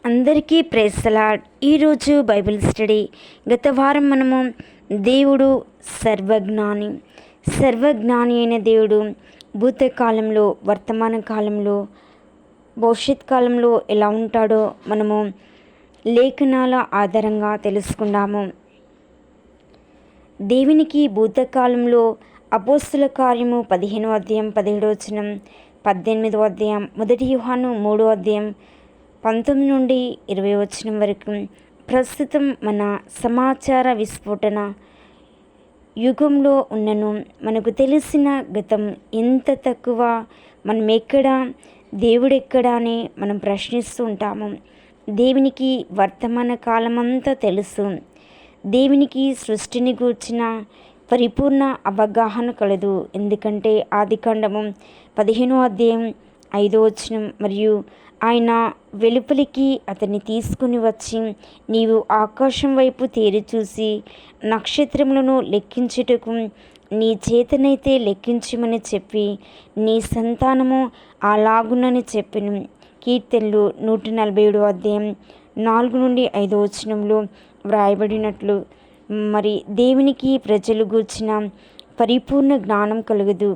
అందరికీ praise the lord. ఈరోజు Bible study. గత వారం మనము దేవుడు సర్వజ్ఞాని అయిన దేవుడు భూతకాలంలో, వర్తమాన కాలంలో, భవిష్యత్ కాలంలో ఎలా ఉంటాడో మనము లేఖనాల ఆధారంగా తెలుసుకున్నాము. దేవునికి భూతకాలంలో అపోస్తుల కార్యము 15వ అధ్యాయం 17వ వచనం, 18వ అధ్యాయం 1 యోహాను 3వ అధ్యాయం 19 నుండి 20 వచనం వరకు. ప్రస్తుతం మన సమాచార విస్ఫోటన యుగంలో ఉన్నను. మనకు తెలిసిన గతం ఎంత తక్కువ, మనం ఎక్కడ, దేవుడెక్కడ అని మనం ప్రశ్నిస్తూ ఉంటాము. దేవునికి వర్తమాన కాలమంతా తెలుసు. దేవునికి సృష్టిని గూర్చిన పరిపూర్ణ అవగాహన కలదు. ఎందుకంటే ఆదికాండము 15వ అధ్యాయం 5వ వచనం, మరియు ఆయన వెలుపలికి అతన్ని తీసుకుని వచ్చి, నీవు ఆకాశం వైపు తేరి చూసి నక్షత్రములను లెక్కించుటకు నీ చేతనైతే లెక్కించమని చెప్పి, నీ సంతానము అలాగునని చెప్పెను. కీర్తనలు 147వ అధ్యాయం 4 నుండి 5వ వచనంలో వ్రాయబడినట్లు, మరి దేవునికి ప్రజలు గూర్చిన పరిపూర్ణ జ్ఞానం కలుగదు.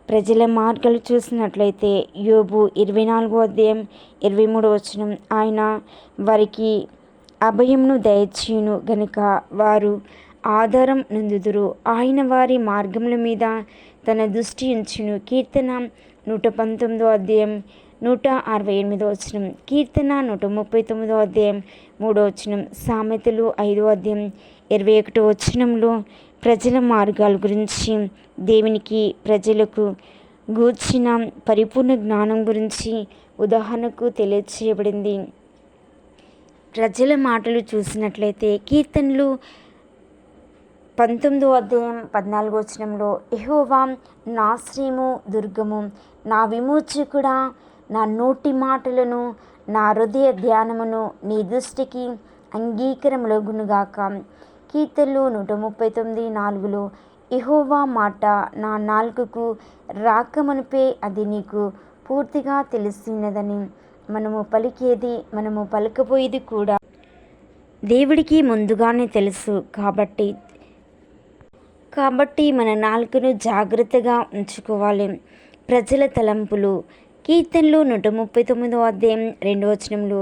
ప్రజల మార్గాలు చూసినట్లయితే యోబు 24వ అధ్యాయం 23వ వచనం, ఆయన వారికి అభయమును దయచేయును గనుక వారు ఆధారం నందుదురు. ఆయన వారి మార్గముల మీద తన దృష్టి ఉంచును. కీర్తన 119వ అధ్యాయం 168వ వచనం, కీర్తన 139వ అధ్యాయం 3వ వచనం, సామెతలు 5వ అధ్యాయం 21వ వచనంలో ప్రజల మార్గాల గురించి, దేవునికి ప్రజలకు గూర్చిన పరిపూర్ణ జ్ఞానం గురించి ఉదాహరణకు తెలియచేయబడింది. ప్రజల మాటలు చూసినట్లయితే కీర్తనలు 19వ అధ్యాయం 14వ వచనంలో, యెహోవా నా శ్రీము, దుర్గము, నా విమోచకుడా, నా నోటి మాటలను, నా హృదయ ధ్యానమును నీ దృష్టికి అంగీకారములగునుగాక. కీర్తనలు 139:4లో, యెహోవా మాట నా నాలుకకు రాకమునుపే అది నీకు పూర్తిగా తెలిసినదని. మనము పలికేది, మనము పలకబోయేది కూడా దేవుడికి ముందుగానే తెలుసు. కాబట్టి మన నాలుకను జాగ్రత్తగా ఉంచుకోవాలి. ప్రజల తలంపులు. కీర్తనలు 139వ అధ్యాయం 2వ వచనంలో,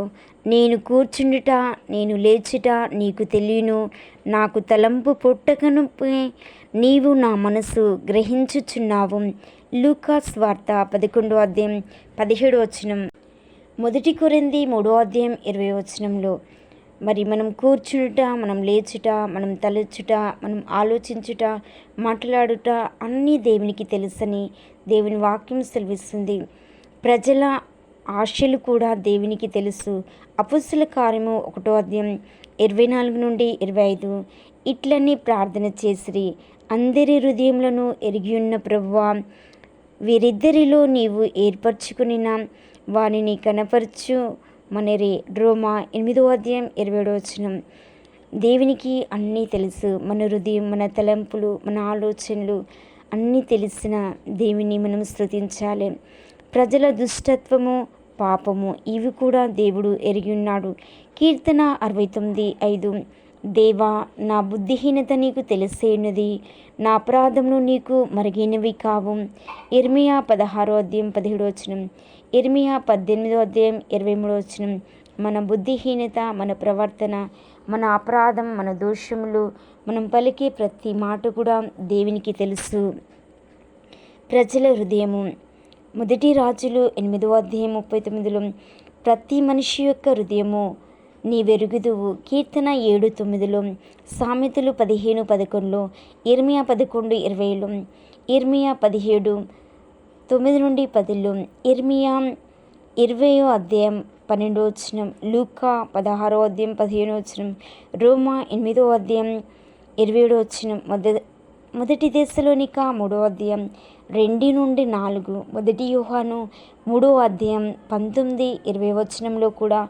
నేను కూర్చుండుట, నేను లేచుట నీకు తెలియను, నాకు తలంపు పుట్టకనుపే నీవు నా మనసు గ్రహించుచున్నావు. లూకా స్వార్త 11వ అధ్యాయం 17వ వచనం, 1 కొరింథీ 3వ అధ్యాయం 20వ వచనంలో, మరి మనం కూర్చుండుట, మనం లేచుట, మనం తలచుట, మనం ఆలోచించుట, మాట్లాడుట అన్నీ దేవునికి తెలుసని దేవుని వాక్యం సెలవిస్తుంది. ప్రజల ఆశలు కూడా దేవునికి తెలుసు. అపోస్తలుల కార్యము 1వ అధ్యాయం 24 నుండి 25, ఇట్లన్నీ ప్రార్థన చేసిరి, అందరి హృదయములను ఎరిగియున్న ప్రభువా, వీరిద్దరిలో నీవు ఏర్పరచుకునిన వానిని కనపరచు మనరే. రోమా 8వ అధ్యాయం 27వ వచనం. దేవునికి అన్నీ తెలుసు. మన హృదయం, మన తలంపులు, మన ఆలోచనలు అన్నీ తెలిసిన దేవుని మనం స్తుతించాలి. ప్రజల దుష్టత్వము, పాపము ఇవి కూడా దేవుడు ఎరిగి ఉన్నాడు. కీర్తన 69:5, దేవా నా బుద్ధిహీనత నీకు తెలిసేయున్నది, నా అపరాధములు నీకు మరిగినవి కావు. ఇర్మియా 16వ అధ్యాయం 17వ వచనం, ఇర్మియా 18వ అధ్యాయం 23వ వచనం. మన బుద్ధిహీనత, మన ప్రవర్తన, మన అపరాధం, మన దోషములు, మనం పలికే ప్రతి మాట కూడా దేవునికి తెలుసు. ప్రజల హృదయము. 1 రాజులు 8వ అధ్యాయం 39లో, ప్రతి మనిషి యొక్క హృదయము నీవెరుగుదువు. కీర్తన 7:9లో, సామెతలు 15:11లో, ఇర్మియా 11:20లో, ఇర్మియా 17:9 నుండి 10లో, ఇర్మియా 20వ అధ్యాయం 12వ వచనం, లూకా 16వ అధ్యాయం 15వ వచనం, రోమా 8వ అధ్యాయం 27వ వచనం, 1 తెస్సలోనిక 3వ అధ్యాయం 2 నుండి 4, 1 యోహాను 3వ అధ్యాయం 19-20 వచనంలో కూడా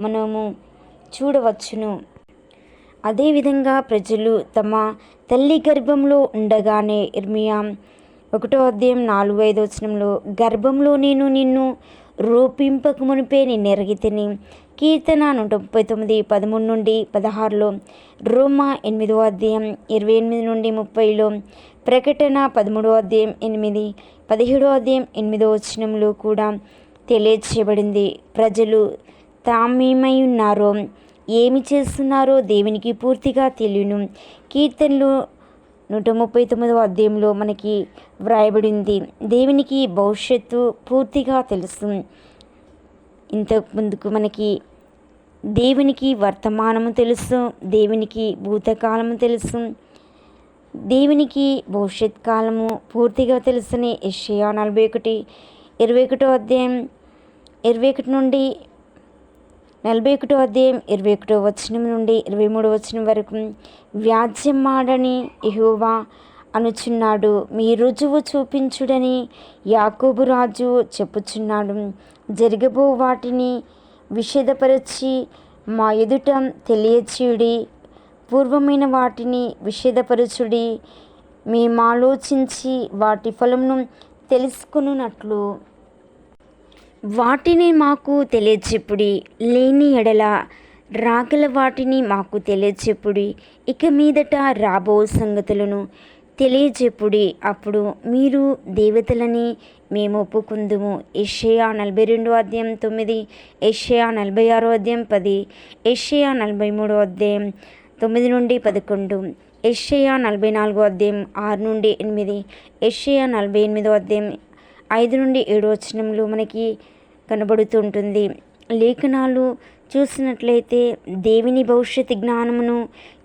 మనము చూడవచ్చును. అదేవిధంగా ప్రజలు తమ తల్లి గర్భంలో ఉండగానే ఇర్మియా 1వ అధ్యాయం 4-5 వచనంలో, గర్భంలో నేను నిన్ను రూపింపక మునిపే నిన్ను ఎరిగితిని. కీర్తన 139 13-16లో, రోమా 8వ అధ్యాయం 28-30లో, ప్రకటన 13వ అధ్యాయం 8, 17వ అధ్యాయం 8వ వచనంలో కూడా తెలియచేయబడింది. ప్రజలు తామేమై ఉన్నారో, ఏమి చేస్తున్నారో దేవునికి పూర్తిగా తెలియను. కీర్తనలు 139వ అధ్యాయంలో మనకి వ్రాయబడింది. దేవునికి భవిష్యత్తు పూర్తిగా తెలుసు. ఇంతకు ముందుకు మనకి దేవునికి వర్తమానము తెలుసు, దేవునికి భూతకాలము తెలుసు, దేవునికి భవిష్యత్ కాలము పూర్తిగా తెలుసని యెషయా 41 21వ అధ్యాయం 21 నుండి 41వ అధ్యాయం 21వ వచనం నుండి 23వ వచనం వరకు, వ్యాజ్యమాడని యెహోవా అనుచున్నాడు, మీ రుజువు చూపించుడని యాకోబు రాజు చెప్పుచున్నాడు. జరగబో వాటిని విషదపరచి మా ఎదుట తెలియచేయుడి, పూర్వమైన వాటిని విషదపరచుడి, మేమాలోచించి వాటి ఫలమును తెలుసుకున్నట్లు వాటిని మాకు తెలియచెప్పుడి. లేని ఎడల రాగల వాటిని మాకు తెలియచెప్పుడి. ఇక మీదట రాబో సంగతులను తెలియచెప్పుడి. అప్పుడు మీరు దేవతలని మేము ఒప్పుకుందుము. యెషయా 42వ అధ్యాయం 9, యెషయా 46వ అధ్యాయం 10, యెషయా 43వ అధ్యాయం 9-11, యెషయా 44వ అధ్యాయం 6-8, యెషయా 48వ అధ్యాయం 5-7 వచనంలో మనకి కనబడుతుంటుంది. లేఖనాలు చూసినట్లయితే దేవుని భవిష్యత్ జ్ఞానమును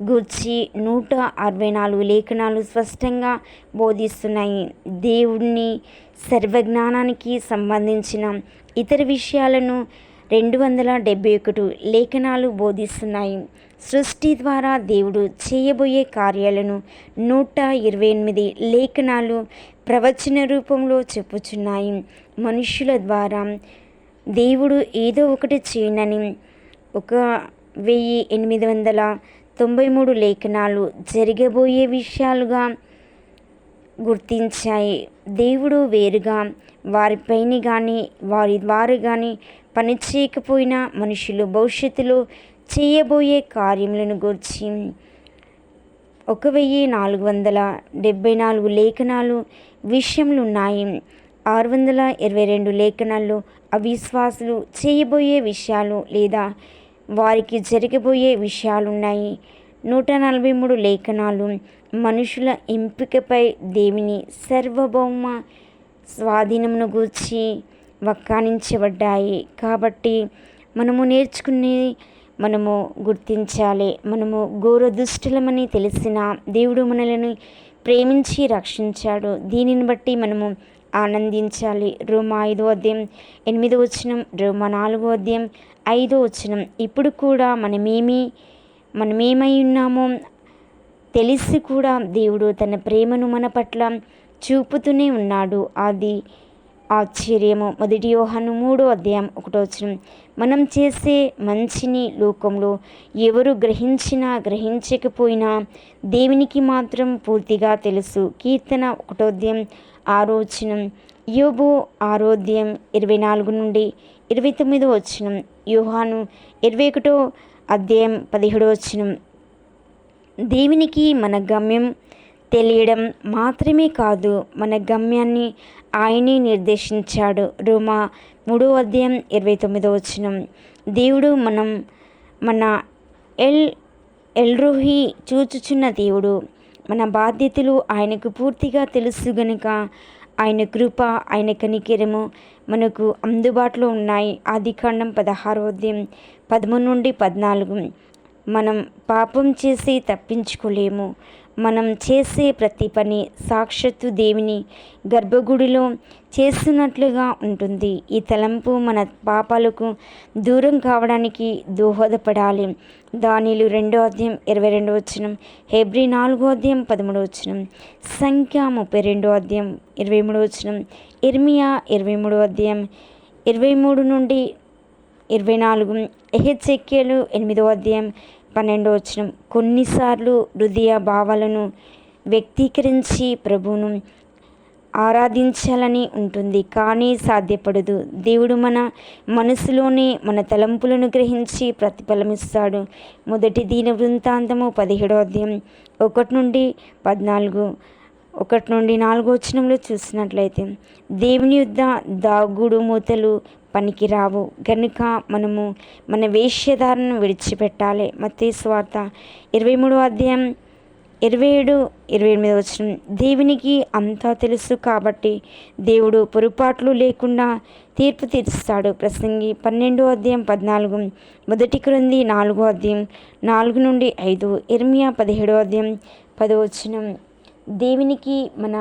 గూర్చి 164 లేఖనాలు స్పష్టంగా బోధిస్తున్నాయి. దేవుని సర్వజ్ఞానానికి సంబంధించిన ఇతర విషయాలను 271 లేఖనాలు బోధిస్తున్నాయి. సృష్టి ద్వారా దేవుడు చేయబోయే కార్యాలను 128 లేఖనాలు ప్రవచన రూపంలో చెప్పుచున్నాయి. మనుష్యుల ద్వారా దేవుడు ఏదో ఒకటి చేయనని 1893 లేఖనాలు జరగబోయే విషయాలుగా గుర్తించాయి. దేవుడు వేరుగా వారిపైన కానీ వారి ద్వారా కానీ పనిచేయకపోయినా మనుషులు భవిష్యత్తులో చేయబోయే కార్యములను గురించి 1474 లేఖనాలు విషయములు ఉన్నాయి. 622 లేఖనాల్లో అవిశ్వాసులు చేయబోయే విషయాలు లేదా వారికి జరగబోయే విషయాలున్నాయి. 143 లేఖనాలు మనుషుల ఎంపికపై దేవుని సార్వభౌమ స్వాధీనమును గూర్చి వ్యాఖ్యానించబడ్డాయి. కాబట్టి మనము గుర్తించాలి. మనము ఘోర దుష్టులమని తెలిసిన దేవుడు మనల్ని ప్రేమించి రక్షించాడు. దీనిని బట్టి మనము ఆనందించాలి. రోమా 5వ అధ్యాయం 8వ వచనం, రోమా 4వ అధ్యాయం 5వ వచనం. ఇప్పుడు కూడా మనమేమై ఉన్నామో తెలిసి కూడా దేవుడు తన ప్రేమను మన పట్ల చూపుతూనే ఉన్నాడు. అది ఆశ్చర్యము. 1 యోహాను 3వ అధ్యాయం 1వ వచనం. మనం చేసే మంచిని లోకంలో ఎవరు గ్రహించకపోయినా దేవునికి మాత్రం పూర్తిగా తెలుసు. కీర్తన 1వ అధ్యాయం 6వ వచనం, యోబు 6వ అధ్యాయం 24-29వ వచనం, యోహాను 21వ అధ్యాయం 17వ వచనం. దేవునికి మన గమ్యం తెలియడం మాత్రమే కాదు, మన గమ్యాన్ని ఆయనే నిర్దేశించాడు. రోమా 3వ అధ్యాయం 29వ వచనం. దేవుడు మన ఎల్రోహి చూచుచున్న దేవుడు. మన బాధ్యతలు ఆయనకు పూర్తిగా తెలుసు గనుక ఆయన కృప, ఆయన కనికరము మనకు అందుబాటులో ఉన్నాయి. ఆదికాండం 16వ అధ్యాయం 13-14. మనం పాపం చేసి తప్పించుకోలేము. మనం చేసే ప్రతి పని సాక్షాత్తు దేవుని గర్భగుడిలో చేస్తున్నట్లుగా ఉంటుంది. ఈ తలంపు మన పాపాలకు దూరం కావడానికి దోహదపడాలి. దానియేలు 2వ అధ్యాయం 22వ వచనం, హెబ్రీ 4వ అధ్యాయం 13వ వచనం, సంఖ్య 32వ అధ్యాయం 23వ వచనం, ఇర్మియా 23వ అధ్యాయం 23-24, ఎహెజ్కేలు 8వ అధ్యాయం 12వ వచనం. కొన్నిసార్లు హృదయ భావాలను వ్యక్తీకరించి ప్రభువును ఆరాధించాలని ఉంటుంది, కానీ సాధ్యపడదు. దేవుడు మన మనసులోనే మన తలంపులను గ్రహించి ప్రతిఫలమిస్తాడు. మొదటి దినవృత్తాంతము 17వ అధ్యాయం 1 నుండి 14, 1 నుండి 4 వచనంలో చూసినట్లయితే, దేవుని యొద్ద దాగుడు మూతలు పనికిరావు గనుక మనము మన వేశ్యధారణను విడిచిపెట్టాలి. మత్తయి సువార్త 23వ అధ్యాయం 27, 28 వచనం. దేవునికి అంతా తెలుసు కాబట్టి దేవుడు పొరపాట్లు లేకుండా తీర్పు తీరుస్తాడు. ప్రసంగి 12వ అధ్యాయం 14, మొదటి కొరింథీ 4వ అధ్యాయం 4 నుండి 5, ఇర్మియా 17వ అధ్యాయం 10వ వచనం. దేవునికి మన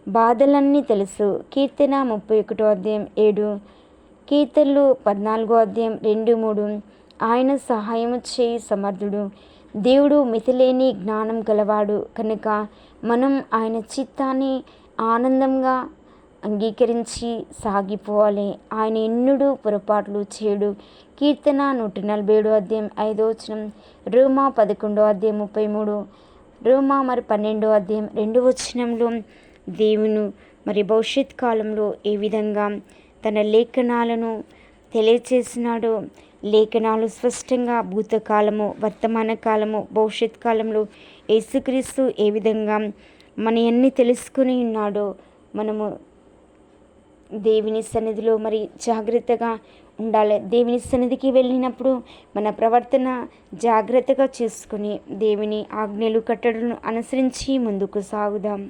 బాధలన్నీ తెలుసు. కీర్తన 31వ అధ్యాయం 7, కీర్తనలు 14వ అధ్యాయం 2, 3. ఆయన సహాయము చేయి సమర్థుడు. దేవుడు మితిలేని జ్ఞానం గలవాడు కనుక మనం ఆయన చిత్తాన్ని ఆనందంగా అంగీకరించి సాగిపోవాలి. ఆయన ఎన్నడూ పొరపాట్లు చేయడు. కీర్తన 147వ అధ్యాయం 5వ వచనం, రోమా 11వ అధ్యాయం 33, రోమా 12వ అధ్యాయం 2వ వచనంలో దేవుని భవిష్యత్ కాలంలో ఏ విధంగా తన లేఖనాలను తెలియచేసినాడో, లేఖనాలు స్పష్టంగా భూతకాలము, వర్తమాన కాలము, భవిష్యత్ కాలంలో యేసుక్రీస్తు ఏ విధంగా మన అన్ని తెలుసుకుని ఉన్నాడో మనము దేవుని సన్నిధిలో జాగ్రత్తగా ఉండాలి. దేవుని సన్నిధికి వెళ్ళినప్పుడు మన ప్రవర్తన జాగ్రత్తగా చేసుకుని దేవుని ఆజ్ఞలు కట్టడలను అనుసరించి ముందుకు సాగుదాం.